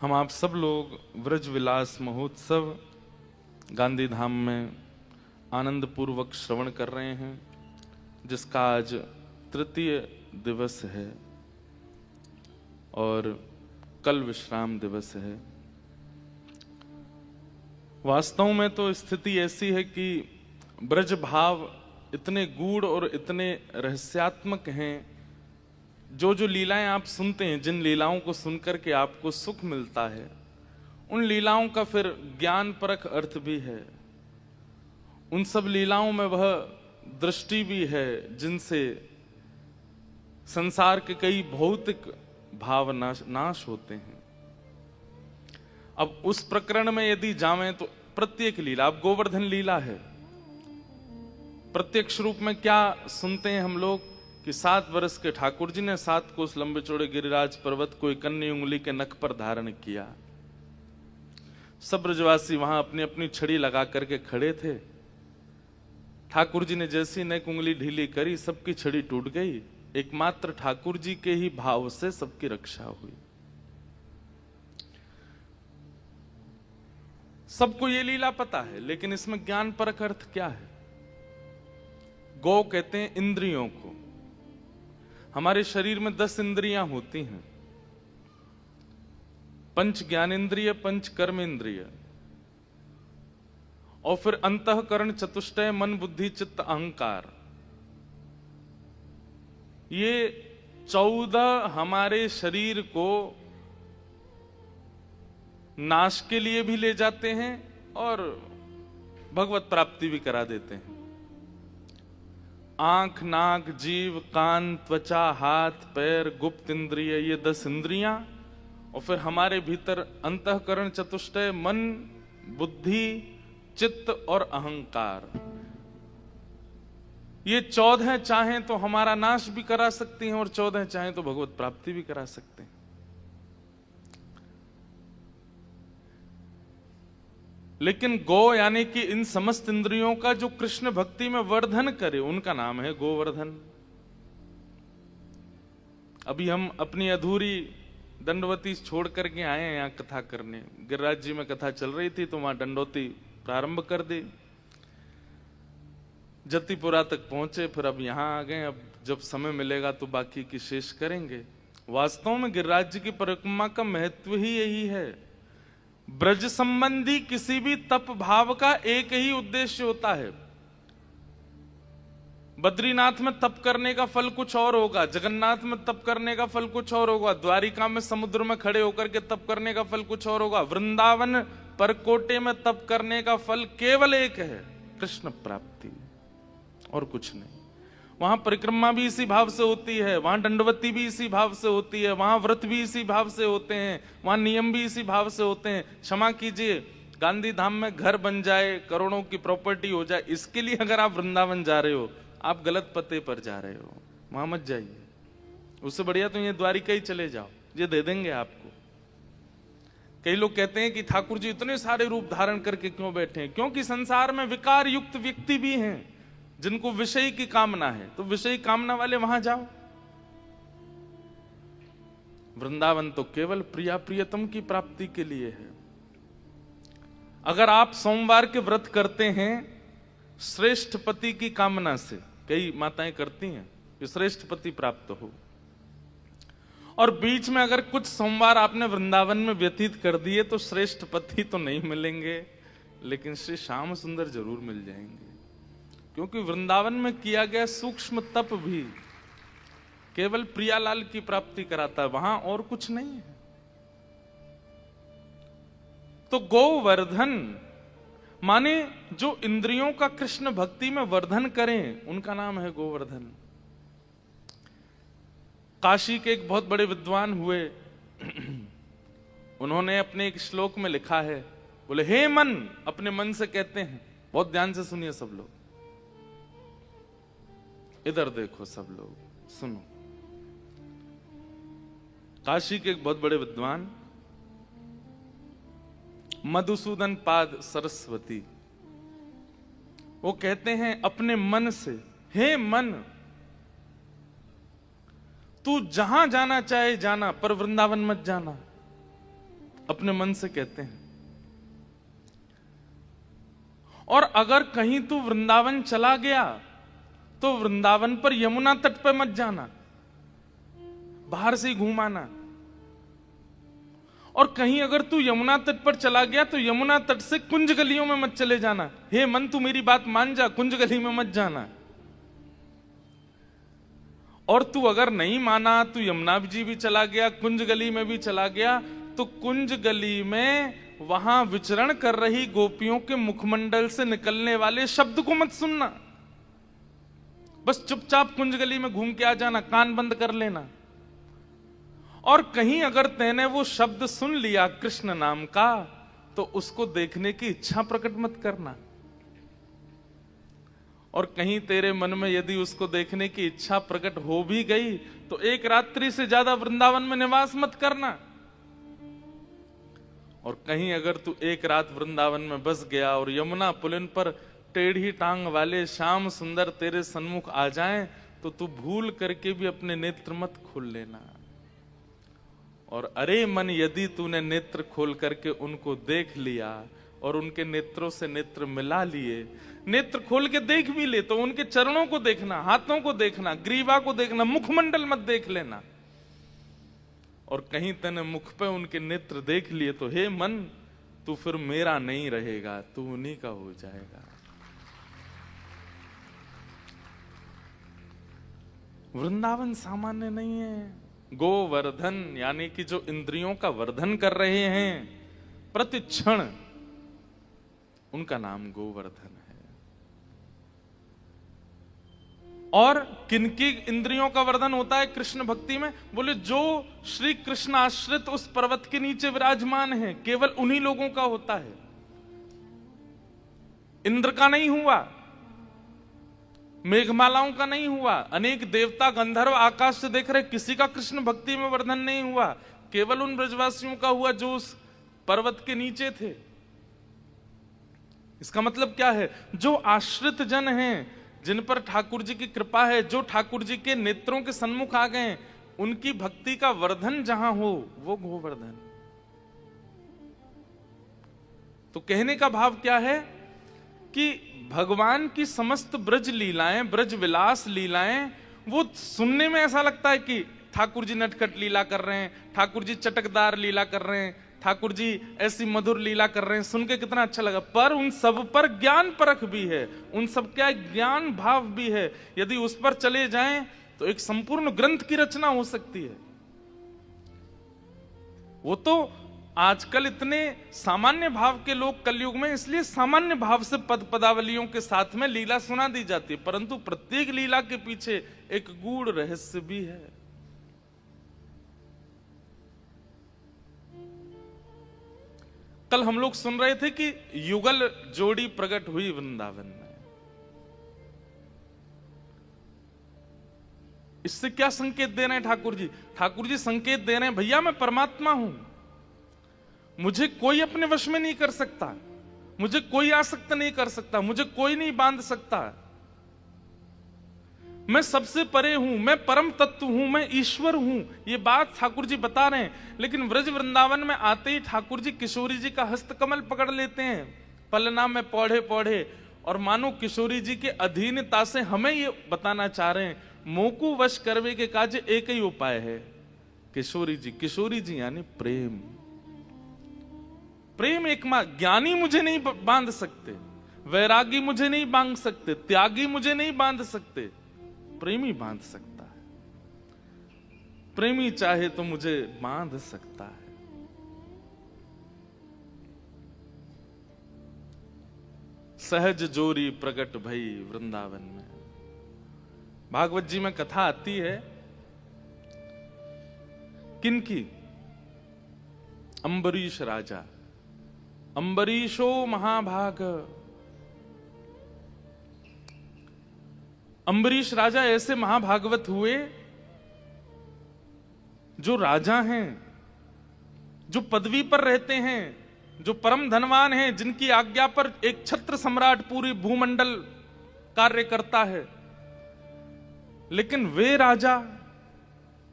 हम आप सब लोग व्रज विलास महोत्सव गांधी धाम में आनंद पूर्वक श्रवण कर रहे हैं, जिसका आज तृतीय दिवस है और कल विश्राम दिवस है। वास्तव में तो स्थिति ऐसी है कि ब्रज भाव इतने गूढ़ और इतने रहस्यात्मक हैं। जो जो लीलाएं आप सुनते हैं, जिन लीलाओं को सुनकर के आपको सुख मिलता है, उन लीलाओं का फिर ज्ञान परक अर्थ भी है। उन सब लीलाओं में वह दृष्टि भी है जिनसे संसार के कई भौतिक भाव नाश होते हैं। अब उस प्रकरण में यदि जावें तो प्रत्येक लीला, अब गोवर्धन लीला है, प्रत्यक्ष रूप में क्या सुनते हैं हम लोग कि 7 वर्ष के ठाकुर जी ने 7 कोस लंबे चौड़े गिरिराज पर्वत को एक अन्य उंगली के नख पर धारण किया। सब ब्रजवासी वहां अपनी अपनी छड़ी लगा करके खड़े थे। ठाकुर जी ने जैसी नेक उंगली ढीली करी, सबकी छड़ी टूट गई। एकमात्र ठाकुर जी के ही भाव से सबकी रक्षा हुई। सबको ये लीला पता है, लेकिन इसमें ज्ञान परक अर्थ क्या है? गौ कहते हैं इंद्रियों को। हमारे शरीर में 10 इंद्रियां होती हैं, 5 ज्ञानेंद्रिय, 5 कर्मेंद्रिय और फिर अंतःकरण चतुष्टय, मन बुद्धि चित्त अहंकार। ये 14 हमारे शरीर को नाश के लिए भी ले जाते हैं और भगवत प्राप्ति भी करा देते हैं। आंख, नाक, जीव, कान, त्वचा, हाथ, पैर, गुप्त इंद्रिय, ये 10 इंद्रियां और फिर हमारे भीतर अंतःकरण चतुष्टय, मन, बुद्धि, चित्त और अहंकार। ये 14 चाहें तो हमारा नाश भी करा सकती हैं और 14 चाहें तो भगवत प्राप्ति भी करा सकते हैं। लेकिन गौ यानी कि इन समस्त इंद्रियों का जो कृष्ण भक्ति में वर्धन करे, उनका नाम है गोवर्धन। अभी हम अपनी अधूरी दंडवती छोड़ करके आए हैं यहाँ कथा करने। गिरिराज जी में कथा चल रही थी तो वहां दंडवती प्रारंभ कर दी। जतिपुरा तक पहुंचे, फिर अब यहां आ गए। अब जब समय मिलेगा तो बाकी की शेष करेंगे। वास्तव में गिरिराज जी की परिक्रमा का महत्व ही यही है। ब्रज संबंधी किसी भी तप भाव का एक ही उद्देश्य होता है। बद्रीनाथ में तप करने का फल कुछ और होगा, जगन्नाथ में तप करने का फल कुछ और होगा, द्वारिका में समुद्र में खड़े होकर के तप करने का फल कुछ और होगा, वृंदावन परकोटे में तप करने का फल केवल एक है, कृष्ण प्राप्ति, और कुछ नहीं। वहां परिक्रमा भी इसी भाव से होती है, वहां दंडवती भी इसी भाव से होती है, वहां व्रत भी इसी भाव से होते हैं, वहां नियम भी इसी भाव से होते हैं। क्षमा कीजिए, गांधी धाम में घर बन जाए, करोड़ों की प्रॉपर्टी हो जाए, इसके लिए अगर आप वृंदावन जा रहे हो, आप गलत पते पर जा रहे हो, वहां मत जाइए। उससे बढ़िया तो ये द्वारिका ही चले जाओ, ये दे देंगे आपको। कई लोग कहते हैं कि ठाकुर जी इतने सारे रूप धारण करके क्यों बैठे हैं? क्योंकि संसार में विकार युक्त व्यक्ति भी हैं जिनको विषय की कामना है, तो विषय कामना वाले वहां जाओ। वृंदावन तो केवल प्रिया प्रियतम की प्राप्ति के लिए है। अगर आप सोमवार के व्रत करते हैं श्रेष्ठ पति की कामना से, कई माताएं करती हैं कि श्रेष्ठ पति प्राप्त हो, और बीच में अगर कुछ सोमवार आपने वृंदावन में व्यतीत कर दिए तो श्रेष्ठ पति तो नहीं मिलेंगे, लेकिन श्री श्याम सुंदर जरूर मिल जाएंगे। क्योंकि वृंदावन में किया गया सूक्ष्म तप भी केवल प्रियालाल की प्राप्ति कराता है, वहां और कुछ नहीं है। तो गोवर्धन माने जो इंद्रियों का कृष्ण भक्ति में वर्धन करें, उनका नाम है गोवर्धन। काशी के एक बहुत बड़े विद्वान हुए, उन्होंने अपने एक श्लोक में लिखा है, बोले हे मन, अपने मन से कहते हैं, बहुत ध्यान से सुनिए सब लोग, इधर देखो सब लोग, सुनो। काशी के एक बहुत बड़े विद्वान मधुसूदन पाद सरस्वती, वो कहते हैं अपने मन से, हे मन, तू जहां जाना चाहे जाना, पर वृंदावन मत जाना। अपने मन से कहते हैं। और अगर कहीं तू वृंदावन चला गया तो वृंदावन पर यमुना तट पे मत जाना, बाहर से ही घूमाना। और कहीं अगर तू यमुना तट पर चला गया तो यमुना तट से कुंज गलियों में मत चले जाना। हे मन, तू मेरी बात मान जा, कुंज गली में मत जाना। और तू अगर नहीं माना, तू यमुना जी भी चला गया, कुंज गली में भी चला गया, तो कुंज गली में वहां विचरण कर रही गोपियों के मुखमंडल से निकलने वाले शब्द को मत सुनना। बस चुपचाप कुंज गली में घूम के आ जाना, कान बंद कर लेना। और कहीं अगर तैने वो शब्द सुन लिया कृष्ण नाम का, तो उसको देखने की इच्छा प्रकट मत करना। और कहीं तेरे मन में यदि उसको देखने की इच्छा प्रकट हो भी गई तो एक रात्रि से ज्यादा वृंदावन में निवास मत करना। और कहीं अगर तू एक रात वृंदावन में बस गया और यमुना पुलिन पर टेढ़ी टांग वाले श्याम सुंदर तेरे सन्मुख आ जाएं, तो तू भूल करके भी अपने नेत्र मत खोल लेना। और अरे मन, यदि तूने नेत्र खोल करके उनको देख लिया और उनके नेत्रों से नेत्र मिला लिए, नेत्र खोल के देख भी ले, तो उनके चरणों को देखना, हाथों को देखना, ग्रीवा को देखना, मुखमंडल मत देख लेना। और कहीं तने मुख पे उनके नेत्र देख लिए तो हे मन, तू फिर मेरा नहीं रहेगा, तू उन्हीं का हो जाएगा। वृंदावन सामान्य नहीं है। गोवर्धन यानी कि जो इंद्रियों का वर्धन कर रहे हैं प्रति क्षण, उनका नाम गोवर्धन है। और किनकी इंद्रियों का वर्धन होता है कृष्ण भक्ति में? बोले जो श्री कृष्ण आश्रित उस पर्वत के नीचे विराजमान है, केवल उन्हीं लोगों का होता है। इंद्र का नहीं हुआ, मेघमालाओं का नहीं हुआ, अनेक देवता गंधर्व आकाश से देख रहे, किसी का कृष्ण भक्ति में वर्धन नहीं हुआ, केवल उन ब्रजवासियों का हुआ जो उस पर्वत के नीचे थे। इसका मतलब क्या है? जो आश्रित जन हैं, जिन पर ठाकुर जी की कृपा है, जो ठाकुर जी के नेत्रों के सन्मुख आ गए, उनकी भक्ति का वर्धन जहां हो, वो गोवर्धन। तो कहने का भाव क्या है कि भगवान की समस्त ब्रज लीलाएं, ब्रज विलास लीलाएं, वो सुनने में ऐसा लगता है कि ठाकुर जी नटखट लीला कर रहे हैं, ठाकुर जी चटकदार लीला कर रहे हैं, ठाकुर जी ऐसी मधुर लीला कर रहे हैं, सुन के कितना अच्छा लगा। पर उन सब पर ज्ञान परख भी है, उन सब का ज्ञान भाव भी है। यदि उस पर चले जाएं तो एक संपूर्ण ग्रंथ की रचना हो सकती है। वो तो आजकल इतने सामान्य भाव के लोग कलयुग में, इसलिए सामान्य भाव से पद पदावलियों के साथ में लीला सुना दी जाती है, परंतु प्रत्येक लीला के पीछे एक गूढ़ रहस्य भी है। कल हम लोग सुन रहे थे कि युगल जोड़ी प्रकट हुई वृंदावन में। इससे क्या संकेत दे रहे हैं ठाकुर जी? ठाकुर जी संकेत दे रहे हैं, भैया मैं परमात्मा हूं, मुझे कोई अपने वश में नहीं कर सकता, मुझे कोई आसक्त नहीं कर सकता, मुझे कोई नहीं बांध सकता। मैं सबसे परे हूं, मैं परम तत्व हूं, मैं ईश्वर हूं। ये बात ठाकुर जी बता रहे हैं। लेकिन ब्रज वृंदावन में आते ही ठाकुर जी किशोरी जी का हस्तकमल पकड़ लेते हैं पलना में पौढ़े पौढ़े, और मानो किशोरी जी के अधीनता से हमें ये बताना चाह रहे हैं, मोकू वश करवे के काज एक ही उपाय है, किशोरी जी। किशोरी जी यानी प्रेम। प्रेम एक ज्ञानी मुझे नहीं बांध सकते, वैरागी मुझे नहीं बांध सकते, त्यागी मुझे नहीं बांध सकते, प्रेमी बांध सकता है। प्रेमी चाहे तो मुझे बांध सकता है। सहज जोरी प्रकट भई वृंदावन में। भागवत जी में कथा आती है किनकी? अंबरीश राजा। अंबरीशो महाभाग। अंबरीश राजा ऐसे महाभागवत हुए जो राजा हैं, जो पदवी पर रहते हैं, जो परम धनवान हैं, जिनकी आज्ञा पर एक छत्र सम्राट पूरी भूमंडल कार्य करता है। लेकिन वे राजा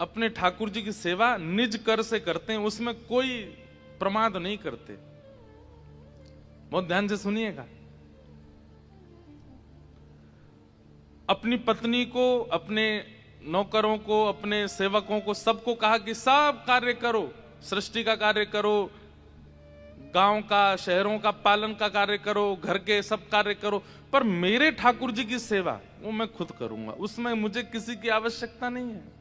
अपने ठाकुर जी की सेवा निज कर से करते हैं, उसमें कोई प्रमाद नहीं करते। बहुत ध्यान से सुनिएगा। अपनी पत्नी को, अपने नौकरों को, अपने सेवकों को, सबको कहा कि सब कार्य करो, सृष्टि का कार्य करो, गांव का, शहरों का पालन का कार्य करो, घर के सब कार्य करो, पर मेरे ठाकुर जी की सेवा वो मैं खुद करूंगा, उसमें मुझे किसी की आवश्यकता नहीं है।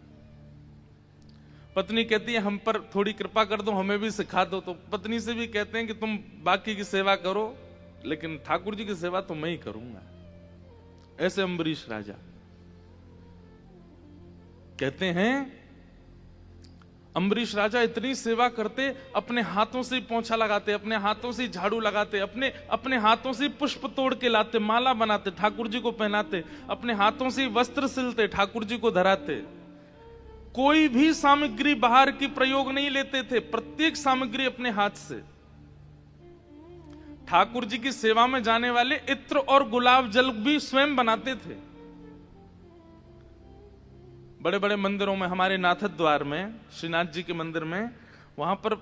पत्नी कहती है हम पर थोड़ी कृपा कर दो, हमें भी सिखा दो, तो पत्नी से भी कहते हैं कि तुम बाकी की सेवा करो, लेकिन ठाकुर जी की सेवा तो मैं ही करूंगा। ऐसे अम्बरीश राजा कहते हैं, अम्बरीश राजा इतनी सेवा करते, अपने हाथों से पोंछा लगाते, अपने हाथों से झाड़ू लगाते, अपने हाथों से पुष्प तोड़ के लाते, माला बनाते, ठाकुर जी को पहनाते, अपने हाथों से वस्त्र सिलते, ठाकुर जी को धराते। कोई भी सामग्री बाहर की प्रयोग नहीं लेते थे, प्रत्येक सामग्री अपने हाथ से। ठाकुर जी की सेवा में जाने वाले इत्र और गुलाब जल भी स्वयं बनाते थे। बड़े बड़े मंदिरों में, हमारे नाथ द्वार में, श्रीनाथ जी के मंदिर में, वहां पर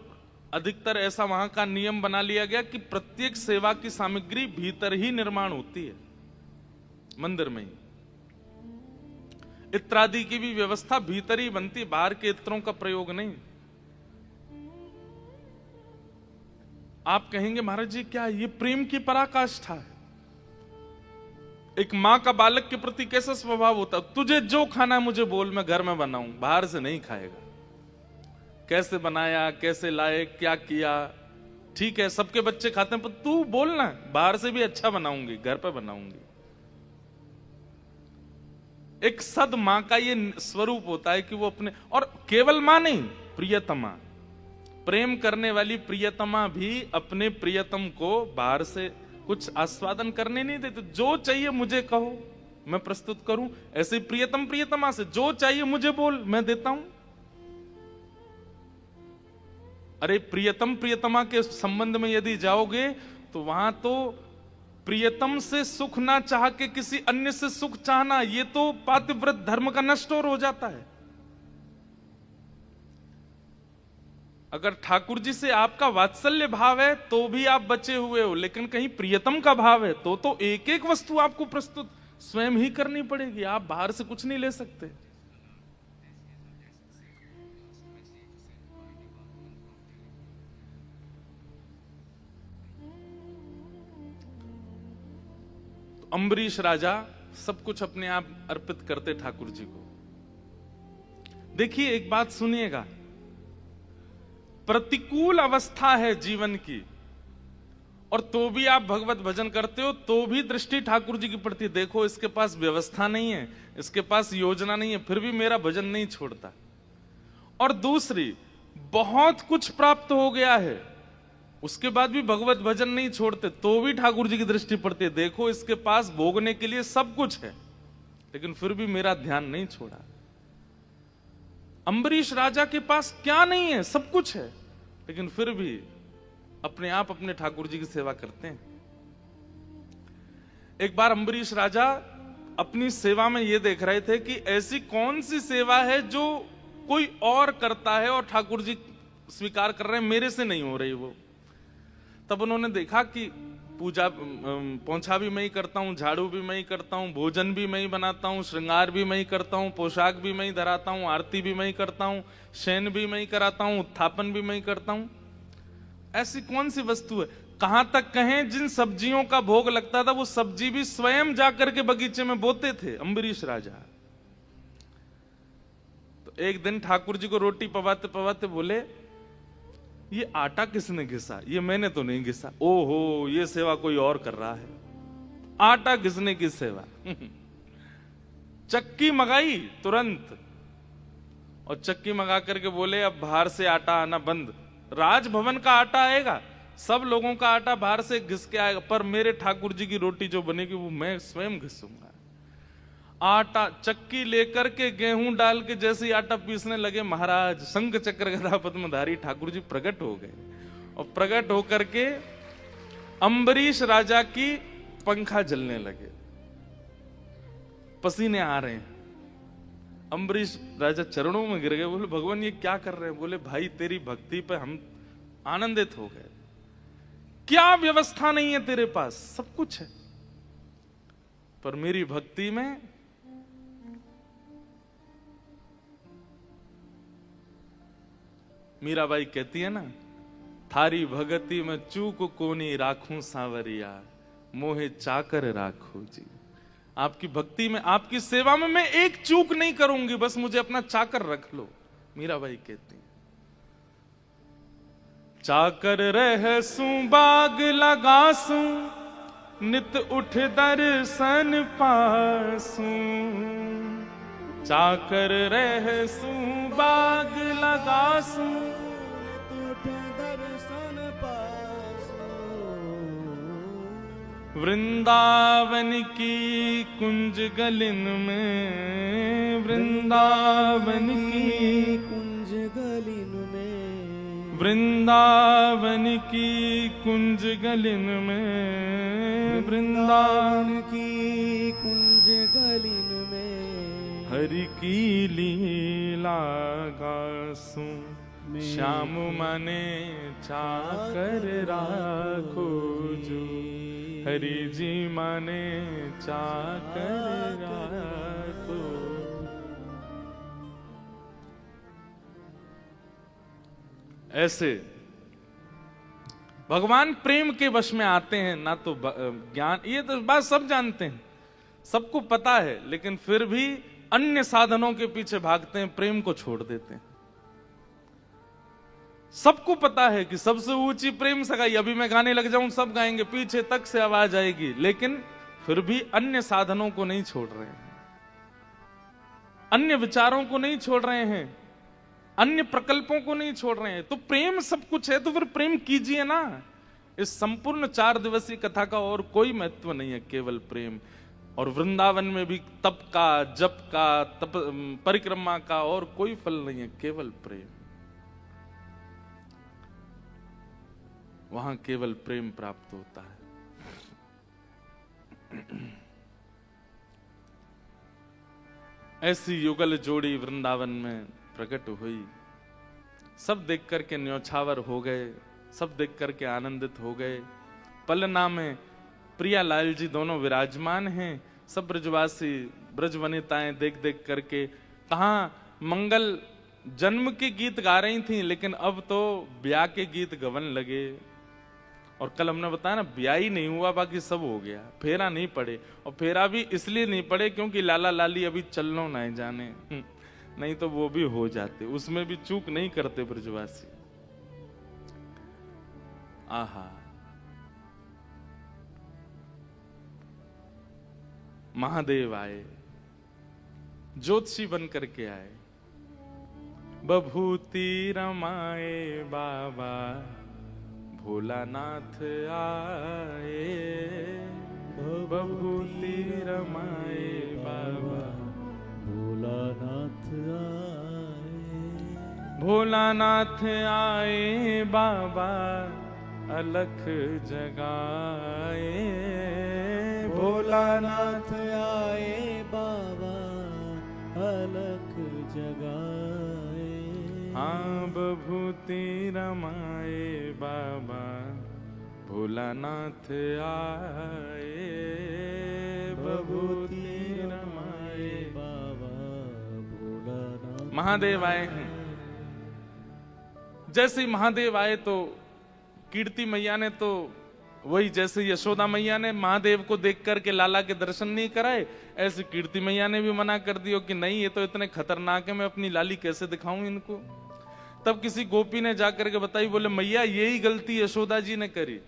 अधिकतर ऐसा वहां का नियम बना लिया गया कि प्रत्येक सेवा की सामग्री भीतर ही निर्माण होती है, मंदिर में ही। इत्रादि की भी व्यवस्था भीतर ही बनती, बाहर के इत्रों का प्रयोग नहीं। आप कहेंगे महाराज जी क्या ये प्रेम की पराकाष्ठा है? एक मां का बालक के प्रति कैसा स्वभाव होता है? तुझे जो खाना मुझे बोल, मैं घर में बनाऊं, बाहर से नहीं खाएगा। कैसे बनाया, कैसे लाए, क्या किया, ठीक है सबके बच्चे खाते हैं, पर तू बोलना बाहर से भी अच्छा बनाऊंगी, घर पे बनाऊंगी। एक सद मां का ये स्वरूप होता है कि वो अपने, और केवल मां नहीं, प्रियतमा, प्रेम करने वाली प्रियतमा भी अपने प्रियतम को बाहर से कुछ आस्वादन करने नहीं देते। जो चाहिए मुझे कहो, मैं प्रस्तुत करूं। ऐसे प्रियतम प्रियतमा से जो चाहिए मुझे बोल, मैं देता हूं। अरे प्रियतम प्रियतमा के संबंध में यदि जाओगे तो वहां तो प्रियतम से सुख ना चाह के किसी अन्य से सुख चाहना, ये तो पातिव्रत धर्म का नष्ट और हो जाता है। अगर ठाकुर जी से आपका वात्सल्य भाव है तो भी आप बचे हुए हो, लेकिन कहीं प्रियतम का भाव है तो एक एक वस्तु आपको प्रस्तुत स्वयं ही करनी पड़ेगी, आप बाहर से कुछ नहीं ले सकते। अम्बरीश राजा सब कुछ अपने आप अर्पित करते ठाकुर जी को। देखिए एक बात सुनिएगा, प्रतिकूल अवस्था है जीवन की और तो भी आप भगवत भजन करते हो, तो भी दृष्टि ठाकुर जी की प्रति। देखो इसके पास व्यवस्था नहीं है, इसके पास योजना नहीं है, फिर भी मेरा भजन नहीं छोड़ता। और दूसरी, बहुत कुछ प्राप्त हो गया है, उसके बाद भी भगवत भजन नहीं छोड़ते, तो भी ठाकुर जी की दृष्टि पड़ती है। देखो इसके पास भोगने के लिए सब कुछ है, लेकिन फिर भी मेरा ध्यान नहीं छोड़ा। अम्बरीश राजा के पास क्या नहीं है, सब कुछ है, लेकिन फिर भी अपने आप अपने ठाकुर जी की सेवा करते हैं। एक बार अम्बरीश राजा अपनी सेवा में यह देख रहे थे कि ऐसी कौन सी सेवा है जो कोई और करता है और ठाकुर जी स्वीकार कर रहे हैं, मेरे से नहीं हो रही वो। तब उन्होंने देखा कि पूजा पोंछा भी मैं ही करता हूँ, झाड़ू भी मैं ही करता हूँ, भोजन भी मैं ही बनाता हूँ, श्रृंगार भी मैं ही करता हूँ, पोशाक भी मैं ही धराता हूँ, आरती भी मैं ही करता हूँ, शयन भी मैं ही कराता हूँ, उत्थापन भी मैं ही करता हूँ। ऐसी कौन सी वस्तु है? कहां तक कहें, जिन सब्जियों का भोग लगता था वो सब्जी भी स्वयं जाकर के बगीचे में बोते थे अम्बरीश राजा। तो एक दिन ठाकुर जी को रोटी पवाते पवाते बोले, ये आटा किसने घिसा? ये मैंने तो नहीं घिसा। ओहो, ये सेवा कोई और कर रहा है। आटा घिसने की सेवा। चक्की मंगाई तुरंत, और चक्की मंगा करके बोले अब बाहर से आटा आना बंद, राजभवन का आटा आएगा, सब लोगों का आटा बाहर से घिस के आएगा, पर मेरे ठाकुर जी की रोटी जो बनेगी वो मैं स्वयं घिसूंगा। आटा चक्की लेकर के गेहूं डाल के जैसे ही आटा पीसने लगे, महाराज शंख चक्र गदा पद्मधारी ठाकुर जी प्रकट हो गए, और प्रकट होकर के अम्बरीश राजा की पंखा जलने लगे, पसीने आ रहे हैं। अम्बरीश राजा चरणों में गिर गए, बोले भगवान ये क्या कर रहे हैं? बोले भाई तेरी भक्ति पे हम आनंदित हो गए। क्या व्यवस्था नहीं है तेरे पास, सब कुछ है, पर मेरी भक्ति में मीराबाई कहती है ना, थारी भगति में चूक कोनी राखूं सांवरिया, मोहे चाकर राखो जी। आपकी भक्ति में, आपकी सेवा में मैं एक चूक नहीं करूंगी, बस मुझे अपना चाकर रख लो, मीराबाई कहती है। चाकर रहसू बाग लगासू, नित उठ दर्शन पासू। चाकर रहसू बाग लगासू, वृंदावन की कुंज गलिन में, वृंदावन की कुंज गलिन में, वृंदावन की कुंज गलिन में, वृंदावन की कुंज गलिन में, हरि की लीला गासूं, श्याम मने चाकर राखो जो, हरि जी माने चाकर राखो। ऐसे भगवान प्रेम के वश में आते हैं ना, तो ज्ञान, ये तो बात सब जानते हैं, सबको पता है, लेकिन फिर भी अन्य साधनों के पीछे भागते हैं, प्रेम को छोड़ देते हैं। सबको पता है कि सबसे ऊंची प्रेम सगाई, अभी मैं गाने लग जाऊं सब गाएंगे, पीछे तक से आवाज आएगी, लेकिन फिर भी अन्य साधनों को नहीं छोड़ रहे हैं, अन्य विचारों को नहीं छोड़ रहे हैं, अन्य प्रकल्पों को नहीं छोड़ रहे हैं। तो प्रेम सब कुछ है, तो फिर प्रेम कीजिए ना। इस संपूर्ण 4 दिवसीय कथा का और कोई महत्व नहीं है, केवल प्रेम। और वृंदावन में भी तप का, जप का, तप परिक्रमा का और कोई फल नहीं है, केवल प्रेम। वहां केवल प्रेम प्राप्त होता है। ऐसी युगल जोड़ी वृंदावन में प्रकट हुई। सब देख करके न्योछावर हो गए, सब देख करके आनंदित हो गए। पलना में प्रियालाल जी दोनों विराजमान हैं। सब ब्रजवासी, ब्रज वनिताएं देख देख करके कहां मंगल जन्म के गीत गा रही थी, लेकिन अब तो ब्याह के गीत गवन लगे। और कल हमने बताया ना, ब्याह ही नहीं हुआ, बाकी सब हो गया, फेरा नहीं पड़े। और फेरा भी इसलिए नहीं पड़े क्योंकि लाला लाली अभी चलनो नहीं जाने, नहीं तो वो भी हो जाते, उसमें भी चूक नहीं करते ब्रजवासी। आहा, महादेव आए, ज्योतिषी बन करके आए। बभूति रमाए बाबा भोलानाथ आए, बभूति रमाए बाबा भोलानाथ आए, भोलानाथ आए बाबा अलख जगाए, भोलानाथ आए बाबा अलख जगाए। हाँ, बभूति रमाए बाबा भोलानाथ आए, बभूति रमाए बाबा भोलानाथ। महादेव आए हैं। जैसे ही महादेव आए तो कीर्ति मैया ने तो वही, जैसे यशोदा मैया ने महादेव को देख करके लाला के दर्शन नहीं कराए, ऐसे कीर्ति मैया ने भी मना कर दिया कि नहीं, ये तो इतने खतरनाक है, मैं अपनी लाली कैसे दिखाऊं इनको। तब किसी गोपी ने जाकर के बताई, बोले मैया यही गलती यशोदा जी ने करी,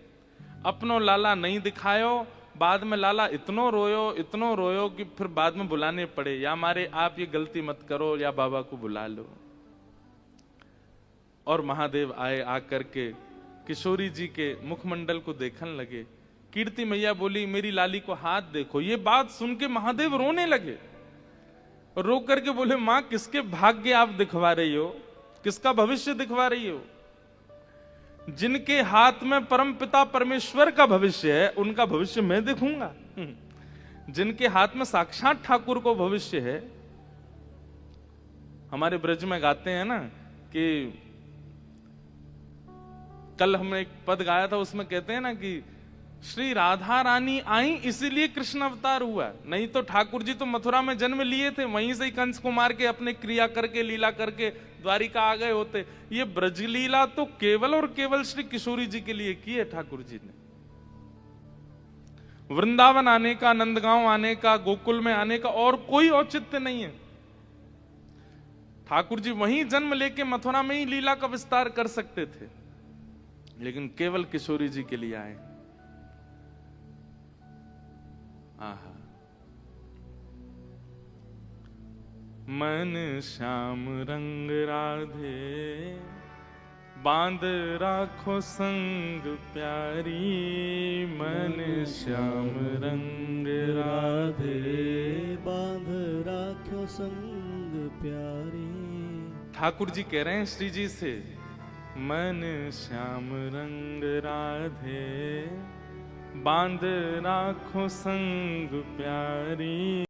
अपनो लाला नहीं दिखायो, बाद में लाला इतनो रोयो कि फिर बाद में बुलाने पड़े, या मारे आप ये गलती मत करो, या बाबा को बुला लो। और महादेव आए, आकर के किशोरी जी के मुखमंडल को देखने लगे। कीर्ति मैया बोली मेरी लाली को हाथ देखो। ये बात सुन के महादेव रोने लगे, रो करके बोले मां किसके भाग्य आप दिखवा रही हो, किसका भविष्य दिखवा रही हो? जिनके हाथ में परम पिता परमेश्वर का भविष्य है, उनका भविष्य मैं देखूंगा। जिनके हाथ में साक्षात ठाकुर को भविष्य है। हमारे ब्रज में गाते हैं ना कि कल हमने एक पद गाया था, उसमें कहते हैं ना कि श्री राधा रानी आई इसीलिए कृष्ण अवतार हुआ, नहीं तो ठाकुर जी तो मथुरा में जन्म लिए थे, वहीं से ही कंस को मार के अपने क्रिया करके लीला करके द्वारिका आ गए होते। ये ब्रज लीला तो केवल और केवल श्री किशोरी जी के लिए की है ठाकुर जी ने। वृंदावन आने का, नंदगांव आने का, गोकुल में आने का और कोई औचित्य नहीं है। ठाकुर जी वहीं जन्म लेके मथुरा में ही लीला का विस्तार कर सकते थे, लेकिन केवल किशोरी जी के लिए आए। आहा, मन श्याम रंग राधे बांध राखो संग प्यारी, मन श्याम रंग राधे बांध राख्यो संग प्यारी। ठाकुर जी कह रहे हैं श्री जी से, मन श्याम रंग राधे बांध राखो संग प्यारी।